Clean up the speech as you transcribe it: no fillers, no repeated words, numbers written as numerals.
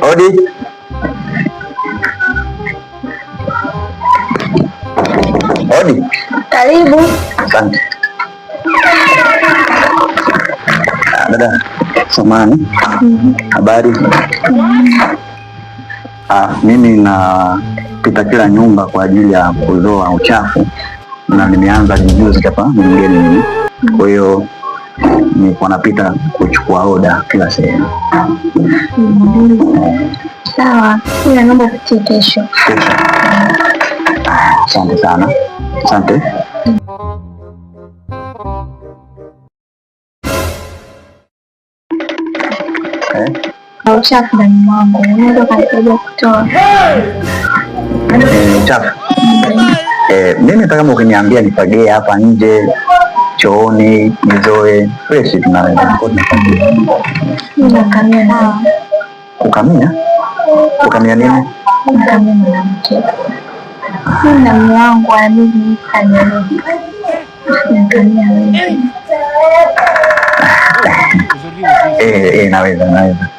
Odi. Odi. Karibu. Asante. Dada, samahani. Habari? Mimi napita kila nyumba kwa ajili ya kuzoa uchafu na nimeanza juzi hapa, ni mgeni mimi. Kwa hiyo nilikuwa napita kuchukua oda kila sehemu. Sawa, ila naomba kutie kesho. Asante sana. Asante. Uchafu ndani mwangu, unaweza kunisaidia kutoa uchafu? Mimi hata kama ukiniambia nifagie hapa nje chooni nizoe fresh tunaweza. Kukamia? Kukamia nini? Kukamia mwanamke. Na mume wangu anabidi kanyorudi. Kukamia wewe. Naweza.